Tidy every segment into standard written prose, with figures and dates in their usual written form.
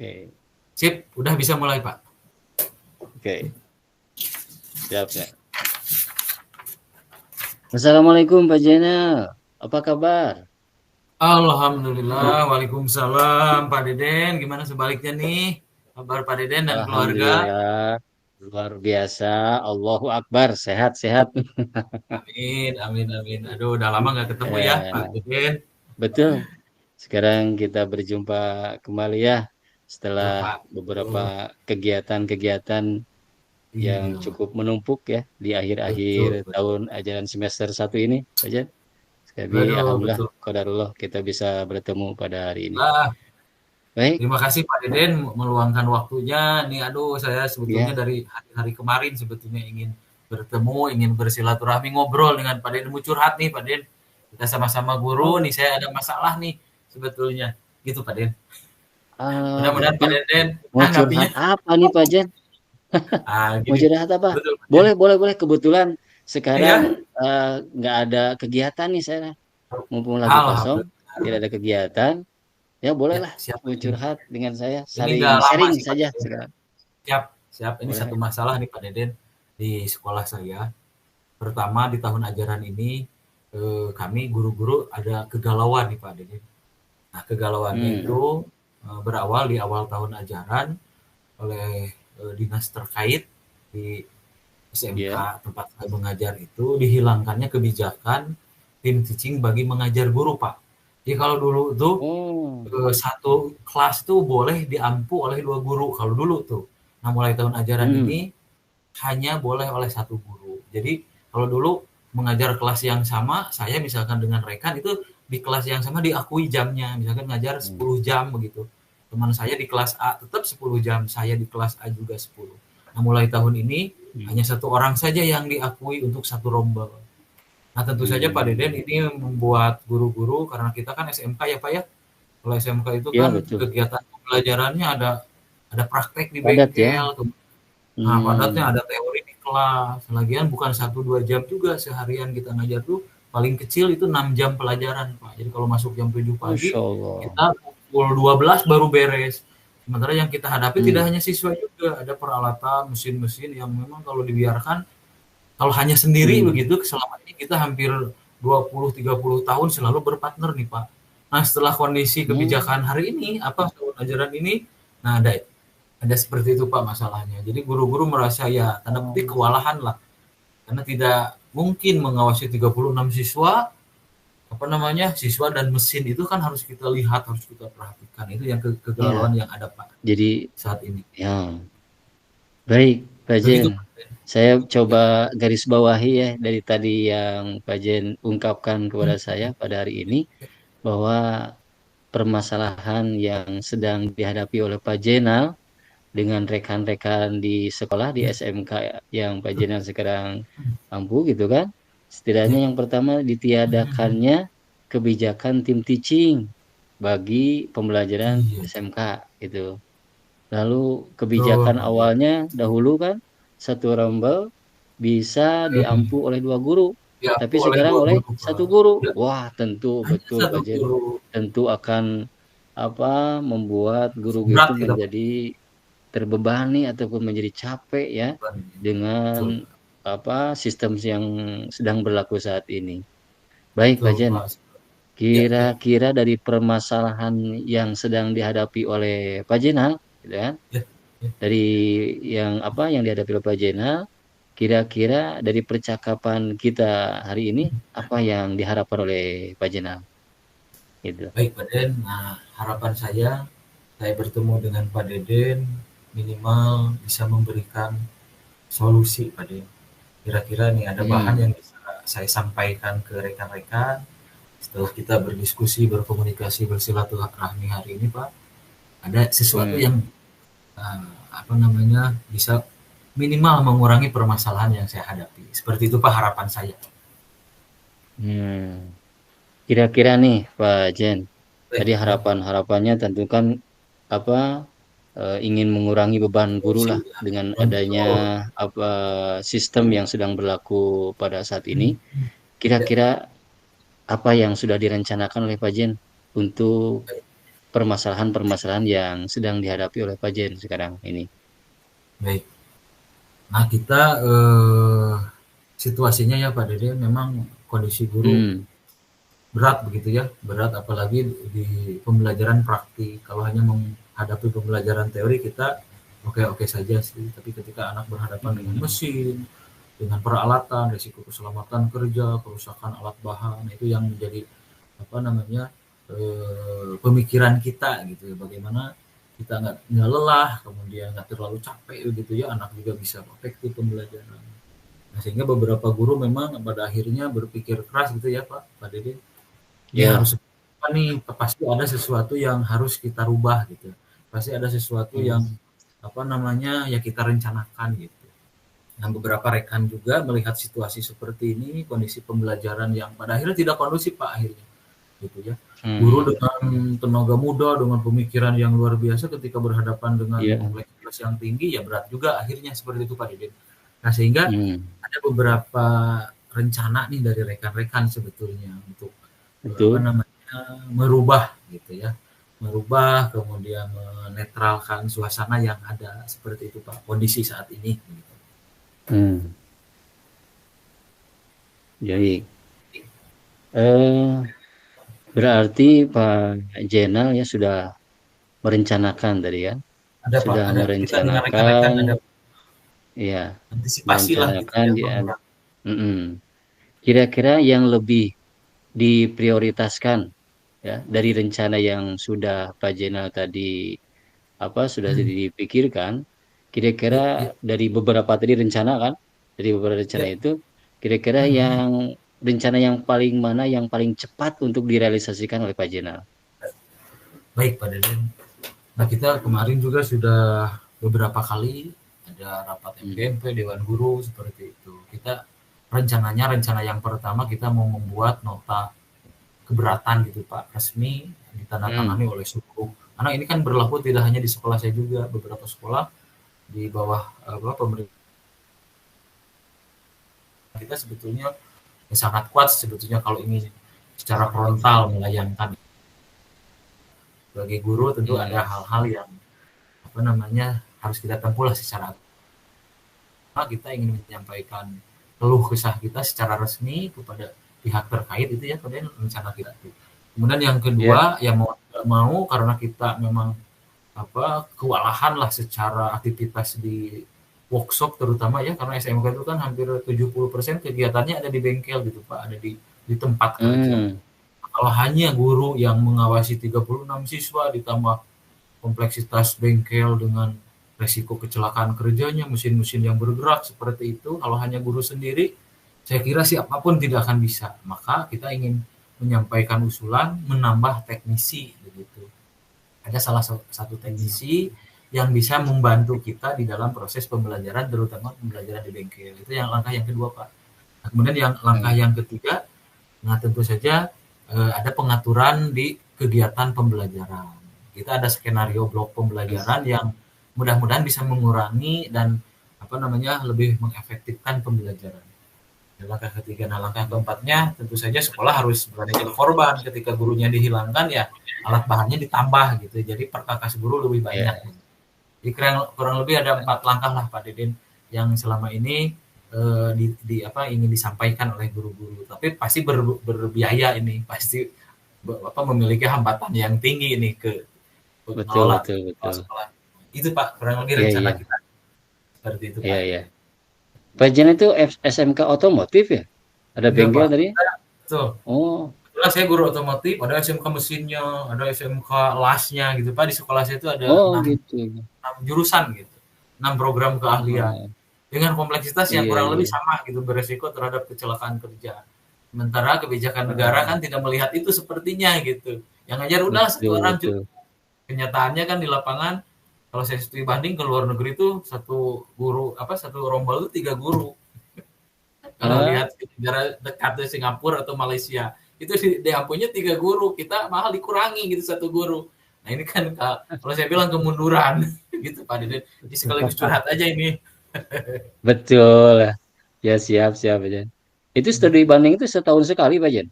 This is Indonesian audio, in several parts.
Oke. Sip, udah bisa mulai Pak. Oke. Siap ya. Assalamualaikum Pak Jenal. Apa kabar? Alhamdulillah, waalaikumsalam Pak Deden. Gimana sebaliknya nih? Kabar Pak Deden dan keluarga? Alhamdulillah. Luar biasa. Allahu Akbar. Sehat-sehat. Amin, amin, amin. Aduh, udah lama nggak ketemu ya Pak Eh, Deden. betul. Sekarang kita berjumpa kembali ya Tuh setelah Pak. beberapa Tuh, kegiatan-kegiatan yang iya, cukup menumpuk ya di akhir-akhir betul, betul. tahun ajaran semester 1 ini, Pak Jen. Jadi Aduh, alhamdulillah betul. qadarullah kita bisa bertemu pada hari ini. Ah, Baik, terima kasih Pak Deden meluangkan waktunya. Nih, aduh, saya sebetulnya ya. dari hari-hari kemarin sebetulnya ingin bertemu, ingin bersilaturahmi, ngobrol dengan Pak Deden, mau curhat nih Pak Deden. Kita sama-sama guru Oh, nih, saya ada masalah nih sebetulnya. Gitu Pak Deden. Mudah-mudahan Pak betul. Deden Mau tanggapinya. curhat apa nih Pak Jen? Mau Gini, curhat apa? betul Pak Deden. Boleh, boleh, boleh. Kebetulan sekarang Ya, nggak ada kegiatan nih saya. Mumpung lagi kosong, tidak alhamdulillah. ada kegiatan. Ya Ya, bolehlah siap mau Pak Deden. curhat dengan saya. Ini Saling udah lama sharing sih Pak saja Deden. sekarang. Siap, siap. Ini satu Boleh. masalah nih Pak Deden di sekolah saya. Pertama di tahun ajaran ini kami guru-guru ada kegalauan nih Pak Deden. Nah, kegalauannya Hmm, itu berawal di awal tahun ajaran oleh dinas terkait di ya. SMK tempat saya mengajar itu dihilangkannya kebijakan tim teaching bagi mengajar guru Pak. Jadi kalau dulu tuh Oh, satu kelas tuh boleh diampu oleh 2 guru kalau dulu tuh. Nah mulai tahun ajaran hmm, ini hanya boleh oleh 1 guru. Jadi kalau dulu mengajar kelas yang sama, saya misalkan dengan rekan itu di kelas yang sama diakui jamnya, misalkan ngajar hmm, 10 jam begitu. Teman saya di kelas A tetap 10 jam, saya di kelas A juga 10. Nah mulai tahun ini hmm, hanya 1 orang saja yang diakui untuk 1 rombel. Nah tentu saja Pak Deden hmm. ini membuat guru-guru, karena kita kan SMK ya Pak ya, kalau SMK itu Ya kan betul. kegiatan pembelajarannya ada praktek di Padat ya. bengkel, nah padatnya Hmm. ada teori di kelas. Lagian bukan 1-2 jam juga seharian kita ngajar tuh paling kecil itu 6 jam pelajaran Pak. Jadi kalau masuk jam 7 pagi Masya Allah. kita pukul 12 baru beres. Sementara yang kita hadapi tidak Hmm, hanya siswa juga, ada peralatan, mesin-mesin yang memang kalau dibiarkan, kalau hanya sendiri hmm, begitu selama ini kita hampir 20-30 tahun selalu berpartner nih Pak. Nah setelah kondisi hmm. kebijakan hari ini, apa tahun ajaran ini, nah ada seperti itu Pak masalahnya. Jadi guru-guru merasa ya tanda petik Oh, kewalahan lah. Karena tidak mungkin mengawasi 36 siswa, apa namanya, siswa dan mesin itu kan harus kita lihat, harus kita perhatikan. Itu yang kegalauan ya. yang ada Pak Jadi saat ini. ya baik Pak Jen. Begitu Pak. Saya Ya, coba garis bawahi ya dari tadi yang Pak Jen ungkapkan kepada saya hmm, pada hari ini bahwa permasalahan yang sedang dihadapi oleh Pak Jenal dengan rekan-rekan di sekolah di ya, SMK yang Pak Jenal sekarang mampu gitu kan. Setidaknya ya, yang pertama ditiadakannya kebijakan tim teaching bagi pembelajaran iya, SMK gitu. Lalu betul kebijakan Pak. awalnya dahulu kan satu rombel bisa diampu oleh 2 guru, tapi Diampu oleh sekarang 2 oleh guru satu Pak. guru. Ya, Wah, tentu hanya betul satu Pak Jen. guru. Tentu akan apa membuat guru itu Berat kita Pak. menjadi terbebani ataupun menjadi capek ya dengan Betul, apa sistem yang sedang berlaku saat ini. Baik Pak betul Jen, Pak. Ya, ya. kira-kira dari permasalahan yang sedang dihadapi oleh Pak Jenal, gitu kan? Ya, ya. Dari yang apa yang dihadapi oleh Pak Jenal, kira-kira dari percakapan kita hari ini apa yang diharapkan oleh Pak Jenal? Gitu. Baik Pak Den, nah harapan saya bertemu dengan Pak Deden minimal bisa memberikan solusi Pak Den. Kira-kira nih ada bahan Hmm, yang bisa saya sampaikan ke rekan-rekan setelah kita berdiskusi, berkomunikasi, bersilaturahmi hari ini Pak. Ada sesuatu hmm, yang apa namanya bisa minimal mengurangi permasalahan yang saya hadapi. Seperti itu Pak harapan saya. hmm. Kira-kira nih Pak Jen, Baik, tadi ya, harapan-harapannya tentu kan apa ingin mengurangi beban guru solusi lah ya. dengan adanya Betul. apa sistem yang sedang berlaku pada saat ini. Ya, Kira-kira apa yang sudah direncanakan oleh Pak Jen untuk baik. permasalahan-permasalahan yang sedang dihadapi oleh Pak Jen sekarang ini. Baik. Nah, kita situasinya ya Pak Dede, memang kondisi guru Hmm, berat begitu ya, berat apalagi di pembelajaran praktik. Kalau hanya menghadapi pembelajaran teori kita oke-oke saja sih, tapi ketika anak berhadapan dengan hmm, mesin, dengan peralatan, risiko keselamatan kerja, kerusakan alat bahan, itu yang menjadi apa namanya pemikiran kita gitu ya, bagaimana kita nggak lelah, kemudian nggak terlalu capek gitu ya, anak juga bisa efektif pembelajaran. Nah, sehingga beberapa guru memang pada akhirnya berpikir keras gitu ya Pak Dede, ini ya, harus apa nih, pasti ada sesuatu yang harus kita rubah gitu, pasti ada sesuatu yang hmm, apa namanya ya kita rencanakan gitu. Nah, beberapa rekan juga melihat situasi seperti ini, kondisi pembelajaran yang pada akhirnya tidak kondusif Pak akhirnya gitu ya. Guru hmm, dengan tenaga muda, dengan pemikiran yang luar biasa ketika berhadapan dengan ya, kompleksitas yang tinggi ya berat juga akhirnya seperti itu Pak Didin. Nah, sehingga hmm, ada beberapa rencana nih dari rekan-rekan sebetulnya untuk apa betul. namanya merubah gitu ya, merubah kemudian menetralkan suasana yang ada seperti itu Pak kondisi saat ini. Gitu. Hmm, jadi eh, berarti Pak Jenal ya sudah merencanakan tadi kan, Ada Pak, sudah ada kita dengan rekan-rekan merencanakan, ada ya, antisipasi lah gitu merencanakan ya. dia. Kira-kira yang lebih diprioritaskan ya dari rencana yang sudah Pak Jenal tadi apa sudah dipikirkan, kira-kira Ya, dari beberapa tadi rencana kan, dari beberapa rencana ya. itu, kira-kira yang rencana yang paling mana yang paling cepat untuk direalisasikan oleh Pak Jenal? Baik Pak Deden. Nah, kita kemarin juga sudah beberapa kali ada rapat Hmm. MGMP, Dewan Guru, seperti itu. Kita rencananya, rencana yang pertama kita mau membuat nota keberatan gitu Pak, resmi Hmm. ditandatangani oleh suku. Karena ini kan berlaku tidak hanya di sekolah saya juga, beberapa sekolah di bawah pemerintah kita sebetulnya sangat kuat sebetulnya kalau ini secara frontal melayangkan. Sebagai guru tentu ada Hmm. hal-hal yang apa namanya harus kita tempuh lah secara kita ingin menyampaikan keluh kesah kita secara resmi kepada pihak terkait itu ya kemudian rencana kita. Kemudian yang Ya. kedua ya mau tidak mau karena kita memang apa kewalahan lah secara aktivitas di workshop terutama ya karena SMK itu kan hampir 70% kegiatannya ada di bengkel gitu Pak, ada di tempat kerja. Hmm. Kalau hanya guru yang mengawasi 36 siswa ditambah kompleksitas bengkel dengan resiko kecelakaan kerjanya, mesin-mesin yang bergerak seperti itu, kalau hanya guru sendiri, saya kira siapapun tidak akan bisa. Maka kita ingin menyampaikan usulan menambah teknisi begitu. Ada salah satu teknisi yang bisa membantu kita di dalam proses pembelajaran, terutama pembelajaran di bengkel. Itu yang langkah yang kedua, Pak. Nah, kemudian yang langkah Hmm. yang ketiga, nah tentu saja ada pengaturan di kegiatan pembelajaran. Kita ada skenario blok pembelajaran yang mudah-mudahan bisa mengurangi dan apa namanya lebih mengefektifkan pembelajaran. Dan langkah ketiga, nah langkah keempatnya tentu saja sekolah harus berani jadi korban ketika gurunya dihilangkan ya alat bahannya ditambah gitu. Jadi perkakas guru lebih banyak. Ya. Jadi kurang lebih ada 4 langkah lah Pak Deden yang selama ini di apa ingin disampaikan oleh guru-guru. Tapi pasti berbiaya ini, pasti apa memiliki hambatan yang tinggi ini ke Betul, pengelola betul, betul. sekolah. Itu Pak kurang lebih Iya, rencana iya. kita seperti itu Iya, Pak. iya. Pak Jenal itu SMK otomotif ya? Ada Enggak bengkel Pak. tadi? Betul. Oh, Kebetulan saya guru otomotif, ada SMK mesinnya, ada SMK lasnya gitu Pak. Di sekolah saya itu ada oh 6, gitu. 6 jurusan gitu. 6 program keahlian. Oh, Dengan kompleksitas yang iya, kurang lebih iya. sama gitu beresiko terhadap kecelakaan kerja. Sementara kebijakan negara Oh, kan tidak melihat itu sepertinya gitu. Yang ngajar udah satu betul, orang cukup. betul. Kenyataannya kan di lapangan kalau saya studi banding ke luar negeri itu satu guru apa satu rombel itu 3 guru. Kalau Ah, lihat negara dekat dari Singapura atau Malaysia itu di punya 3 guru, kita mahal dikurangi gitu satu guru. Nah ini kan kalau saya bilang kemunduran gitu Pak Dede. Jadi sekaligus curhat aja ini. betul. Ya, siap, siap aja. Itu studi banding itu setahun sekali, Pak Jen?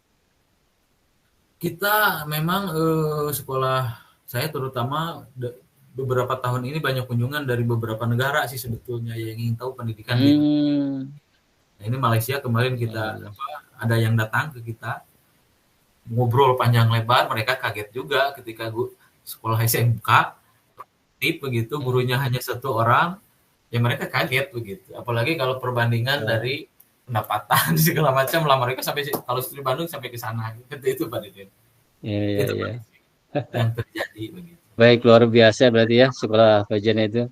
Kita memang sekolah saya terutama beberapa tahun ini banyak kunjungan dari beberapa negara sih sebetulnya yang ingin tahu pendidikan di Indonesia. Hmm. Nah, ini Malaysia kemarin Ya, kita ya. ada yang datang ke kita ngobrol panjang lebar, mereka kaget juga ketika sekolah SMK tip begitu gurunya hanya satu orang, ya mereka kaget begitu. Apalagi kalau perbandingan Oh, dari pendapatan segala macam lah mereka sampai kalau studi Bandung sampai ke sana gitu. Itu Pak Deden. ya, ya, Itu Pak ya. Deden yang terjadi begitu. Baik, luar biasa berarti ya sekolah Fajana itu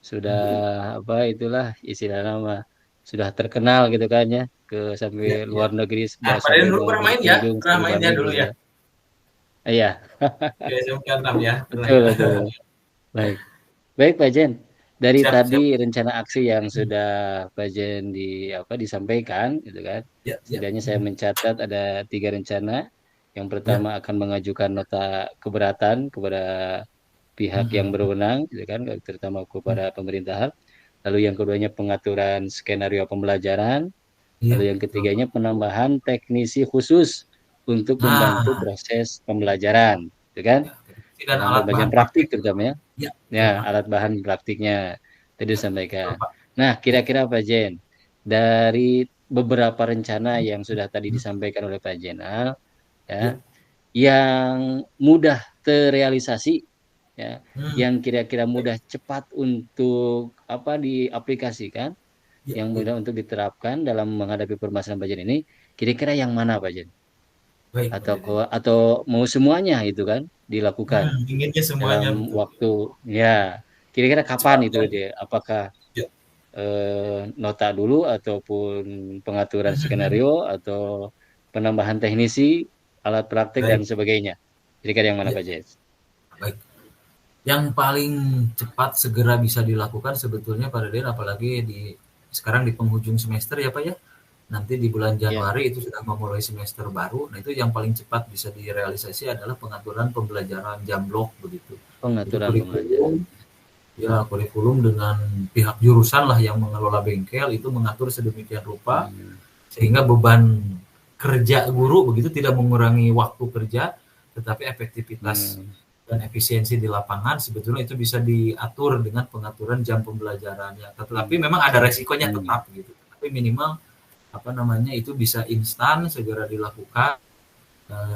sudah Hmm. apa itulah istilah nama sudah terkenal gitu kan ya ke sampai Ya, ya. luar negeri Nah, Pak sampai Deden dulu mau pernah main ya? berkunjung Pernah studi main ya Bandung dulu gitu ya? ya. Iya, Di SMK 6 ya, pernah betul ya. betul. Baik. Baik Pak Jen. Dari Siap, tadi siap. rencana aksi yang Hmm. sudah Pak Jen disampaikan gitu kan. Ya, ya. Setidaknya saya Hmm. mencatat ada 3 rencana. Yang Ya. pertama akan mengajukan nota keberatan kepada pihak yang Hmm. berwenang, gitu kan, terutama Hmm. kepada pemerintahan. Lalu yang keduanya pengaturan skenario pembelajaran. Lalu Iya, yang betul. ketiganya penambahan teknisi khusus untuk membantu Nah, proses pembelajaran, gitu kan? ya, teknisi dan Dalam alat berbagai bahan praktik praktek. terutama ya. Ya, Ya, betul Pak. alat bahan praktiknya tadi Ya, betul disampaikan. Pak. Nah, Ya. kira-kira Pak Jen, dari beberapa rencana yang sudah tadi Hmm. disampaikan oleh Pak Jenal, ya, Ya. yang mudah terrealisasi, ya, Hmm. yang kira-kira mudah cepat untuk apa diaplikasikan, Ya, yang ya. mudah untuk diterapkan dalam menghadapi permasalahan Pak Jen ini, kira-kira yang mana Pak Jen? Baik Pak Atau Deden. atau mau semuanya itu kan dilakukan Inginnya semuanya dalam betul. waktu ya kira-kira kapan itu Cepatnya. dia? Apakah Ya. nota dulu ataupun pengaturan Hmm. skenario atau penambahan teknisi, alat praktik dan Baik. sebagainya. Kira-kira yang mana Ya, Pak Jess? baik. Yang paling cepat segera bisa dilakukan sebetulnya Pak Deden, apalagi sekarang di penghujung semester ya Pak ya. Nanti di bulan Ya, Januari itu sudah memulai semester baru. Nah, itu yang paling cepat bisa direalisasi adalah pengaturan pembelajaran jam blok begitu. Jadi pengaturan pembelajaran. kurikulum, ya kurikulum dengan pihak jurusan lah yang mengelola bengkel itu mengatur sedemikian rupa Hmm. sehingga beban kerja guru begitu tidak mengurangi waktu kerja, tetapi efektivitas Hmm. dan efisiensi di lapangan sebetulnya itu bisa diatur dengan pengaturan jam pembelajarannya. Tetapi Hmm. memang ada resikonya Hmm. tetap gitu. Tapi minimal apa namanya itu bisa instan segera dilakukan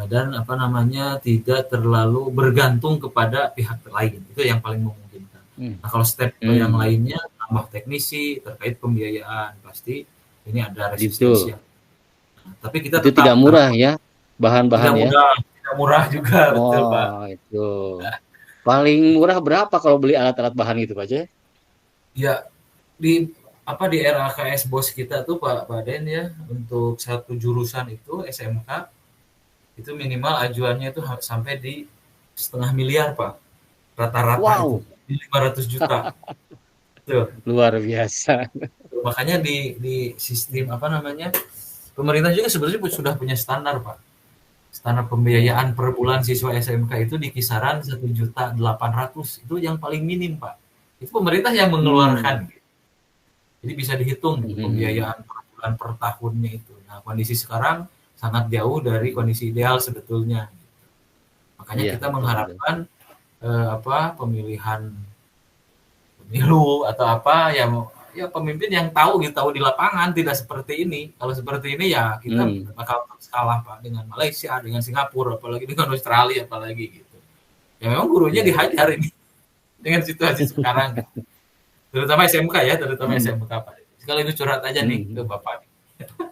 dan apa namanya tidak terlalu bergantung kepada pihak lain. Itu yang paling memungkinkan. Hmm. Nah, kalau step yang Hmm. lainnya tambah teknisi terkait pembiayaan pasti ini ada resistensi. Itu. Nah, tapi kita Itu tidak tetap murah ya bahan-bahan tidak ya. mudah, tidak murah juga betul Pak. Oh, itu. Paling murah berapa kalau beli alat-alat bahan gitu Pak Jess? Ya di di RAKS bos kita tuh Pak Den ya untuk satu jurusan itu SMK itu minimal ajuannya itu sampai di 500 000 000 Pak rata-rata itu Wow, di 500 juta tuh. luar biasa. Makanya di sistem apa namanya pemerintah juga sebenarnya sudah punya standar Pak, standar Ya. pembiayaan per bulan siswa SMK itu di kisaran 1.800.000 itu yang paling minim Pak, itu pemerintah yang Hmm. mengeluarkan. Jadi bisa dihitung gitu Hmm. pembiayaan per bulan per tahunnya itu. Nah, kondisi sekarang sangat jauh dari kondisi ideal sebetulnya. Makanya Iya, kita betul betul. mengharapkan pemilihan pemilu atau apa ya pemimpin yang tahu gitu tahu di lapangan tidak seperti ini. Kalau seperti ini ya kita Hmm. bakal kalah Pak dengan Malaysia, dengan Singapura, apalagi dengan Australia apalagi gitu. Ya memang gurunya Iya, iya. dihajar ini dengan situasi sekarang. Terutama SMK ya, terutama Hmm. SMK Pak. Sekaligus curhat aja nih ke Hmm. Bapak.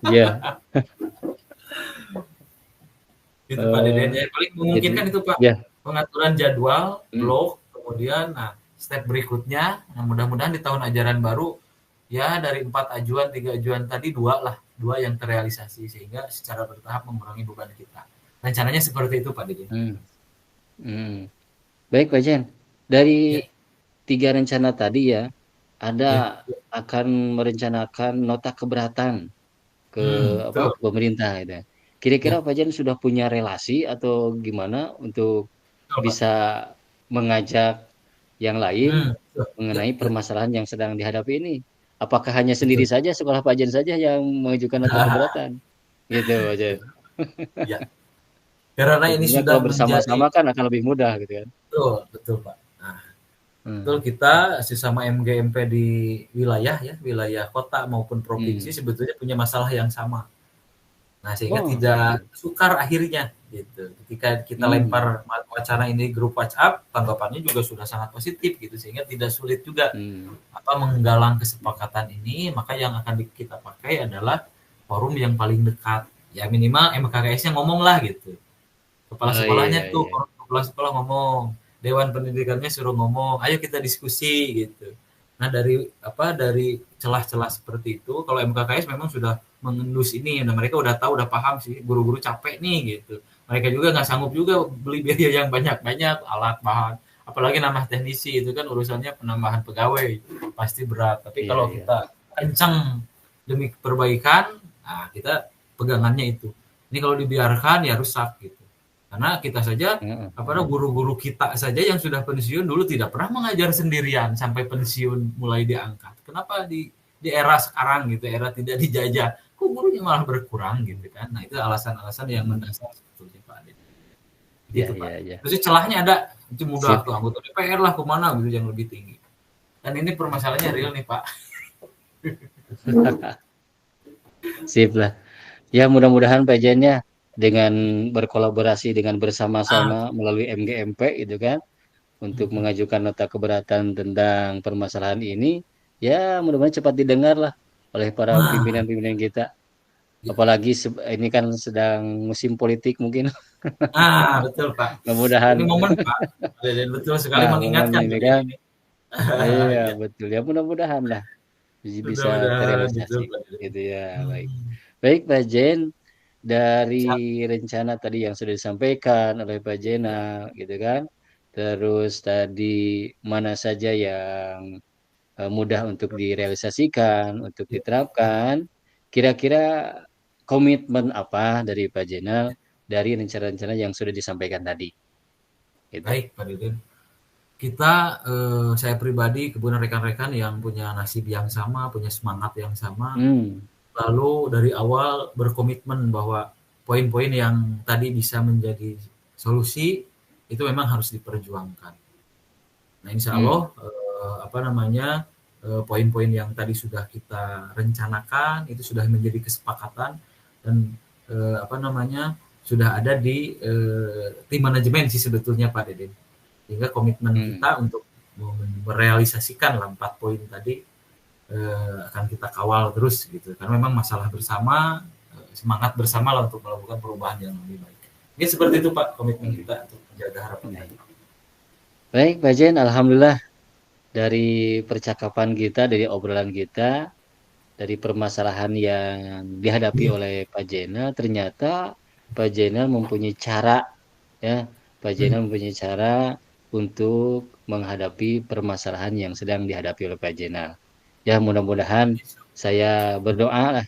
Iya. Itu Pak Deden Eh, ya. Paling jadi memungkinkan itu Pak. ya. Pengaturan jadwal, Hmm. blok, kemudian nah step berikutnya, nah mudah-mudahan di tahun ajaran baru ya dari 4 ajuan, 3 ajuan tadi 2 lah, 2 yang terrealisasi sehingga secara bertahap mengurangi beban kita. Rencananya seperti itu Pak Deden. Hmm. Hmm. Baik Pak Jen. Dari Ya, 3 rencana tadi ya, ya. ada akan merencanakan nota keberatan ke apa Betul. ke pemerintah gitu ya. Kira-kira Ya, Pak Jen sudah punya relasi atau gimana untuk betul Pak. bisa mengajak yang lain Betul. Ya, mengenai ya, permasalahan yang sedang dihadapi ini? Apakah hanya sendiri betul. saja sekolah Pak Jen saja yang mengajukan nota keberatan? Gitu aja. Ya. Karena ini Tentunya sudah kalau menjadi bersama-sama kan akan lebih mudah gitu kan. Betul, betul Pak. Nah, betul, Hmm. kita sesama MGMP di wilayah ya, wilayah kota maupun provinsi Hmm. sebetulnya punya masalah yang sama. Nah, sehingga Oh, tidak gitu. sukar akhirnya gitu. Ketika kita Hmm. lempar wacana ini di grup WhatsApp, tanggapannya juga sudah sangat positif gitu, sehingga tidak sulit juga Hmm. menggalang kesepakatan ini. Maka yang akan kita pakai adalah forum yang paling dekat. Ya minimal MKKS-nya ngomong lah gitu. Kepala Oh, sekolahnya iya, tuh, iya. kepala sekolah ngomong, dewan pendidikannya suruh ngomong, ayo kita diskusi gitu. Nah dari celah-celah seperti itu, kalau MKKS memang sudah mengendus ini, dan mereka udah tahu, udah paham sih, guru-guru capek nih gitu. Mereka juga nggak sanggup juga beli biaya yang banyak-banyak, alat bahan, apalagi nambah teknisi itu kan urusannya penambahan pegawai, pasti berat. Tapi Iya, kalau iya. kita kencang demi perbaikan, nah kita pegangannya itu. Ini kalau dibiarkan ya rusak gitu. Karena kita saja, Heeh, guru-guru kita saja yang sudah pensiun dulu tidak pernah mengajar sendirian sampai pensiun mulai diangkat. Kenapa di era sekarang gitu, era tidak dijajah, kok gurunya malah berkurang gitu kan? Nah itu alasan-alasan yang heeh. mendasar sebetulnya Pak Ade. Iya, Gitu Pak. iya, iya. Terus celahnya ada, itu mudah Sip. tuh anggota DPR lah kemana gitu yang lebih tinggi. Dan ini permasalahannya real nih Pak. Sip lah. Ya, mudah-mudahan PJ-nya dengan berkolaborasi dengan Ah, bersama-sama melalui MGMP itu kan untuk mengajukan nota keberatan tentang permasalahan ini, ya mudah-mudahan cepat didengar lah oleh para nah, pimpinan-pimpinan kita. ya. Apalagi ini kan sedang musim politik mungkin. Betul Pak. Mudah-mudahan. Ini momen Pak. Dan betul sekali Nah, momen mengingatkan ini tadi kan, ini. iya Ya, betul ya, mudah-mudahan lah bisa mudah-mudahan terrealisasi betul Pak. gitu ya. Baik. Hmm. Baik Pak Jen, dari Siap. rencana tadi yang sudah disampaikan oleh Pak Jena gitu kan. Terus tadi mana saja yang mudah untuk direalisasikan, untuk diterapkan. Kira-kira komitmen apa dari Pak Jenal dari rencana-rencana yang sudah disampaikan tadi? Gitu. Baik Pak Deden. Kita, saya pribadi, kemudian rekan-rekan yang punya nasib yang sama, punya semangat yang sama, Hmm. lalu dari awal berkomitmen bahwa poin-poin yang tadi bisa menjadi solusi, itu memang harus diperjuangkan. Nah, insya Hmm. Allah poin-poin yang tadi sudah kita rencanakan itu sudah menjadi kesepakatan dan sudah ada di tim manajemen sih sebetulnya Pak Deden. Sehingga komitmen Hmm. kita untuk merealisasikan 4 poin tadi akan kita kawal terus gitu. Karena memang masalah bersama, semangat bersama lah untuk melakukan perubahan yang lebih baik. Ini seperti itu Pak komitmen Hmm. kita untuk menjaga harapan tadi. Baik. Baik, Pak Jen, Alhamdulillah dari percakapan kita, dari obrolan kita, dari permasalahan yang dihadapi Iya. oleh Pak Jena, ternyata Pak Jena mempunyai cara, ya, Pak Jena Hmm. mempunyai cara untuk menghadapi permasalahan yang sedang dihadapi oleh Pak Jena. Ya, mudah-mudahan saya berdoa lah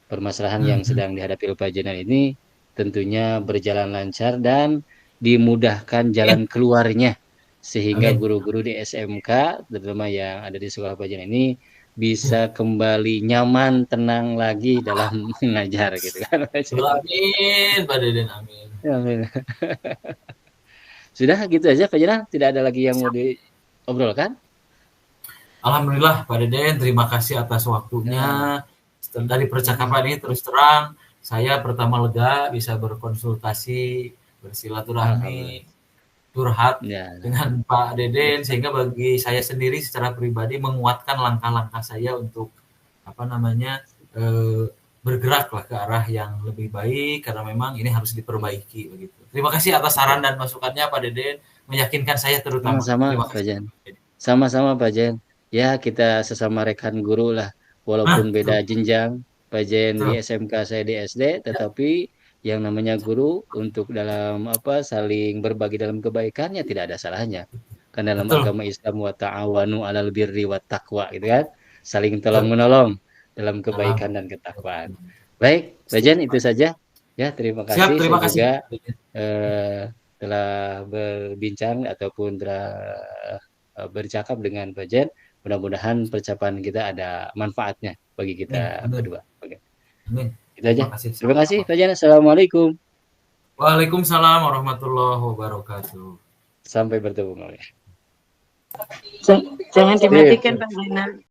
permasalahan Hmm. yang Hmm. sedang dihadapi oleh Pak Jena ini tentunya berjalan lancar dan dimudahkan jalan Amin. keluarnya sehingga Amin. guru-guru di SMK terutama yang ada di sekolah Pak Jena ini bisa kembali nyaman, tenang lagi dalam mengajar gitu kan. Pak Jen. Amin, Pak Deden, amin. Ya, amin. Sudah gitu aja Pak Jena, tidak ada lagi yang mau diobrolkan? Alhamdulillah Pak Deden, terima kasih atas Ya. waktunya. Dari Mm-mm. percakapan ini terus terang, saya pertama lega bisa berkonsultasi, Alhamdulillah. bersilaturahmi, curhat Ya. dengan Pak Deden, sehingga bagi saya sendiri secara pribadi menguatkan langkah-langkah saya untuk apa namanya bergeraklah ke arah yang lebih baik karena memang ini harus diperbaiki begitu. Terima kasih atas saran Betul. dan masukannya Pak Deden, meyakinkan saya terutama. Sama-sama Terima Pak kasih. Jen. Sama-sama Pak Jen. Ya, kita sesama rekan guru lah. Walaupun beda Betul, jenjang, Pak Jen di betul. SMK, saya di SD, Ya, tetapi yang namanya guru untuk dalam apa saling berbagi dalam kebaikan ya tidak ada salahnya. Kan dalam betul, agama Islam wa ta'awanu 'alal birri wat taqwa gitu kan. Saling tolong betul. menolong dalam kebaikan Dalam dan ketakwaan. Baik, Pak Jen setuju, itu Pak. saja. Ya, terima Siap, kasih. Saya terima kasih. juga telah berbincang ataupun telah bercakap dengan Pak Jen. Mudah-mudahan percakapan kita ada manfaatnya bagi kita Amin, amin, berdua. Oke, amin. itu aja. Terima kasih, Terima kasih sama-sama. Pak Jen. Assalamualaikum. Waalaikumsalam warahmatullahi wabarakatuh. Sampai bertemu kembali. Jangan dimatikan Pak Zainal.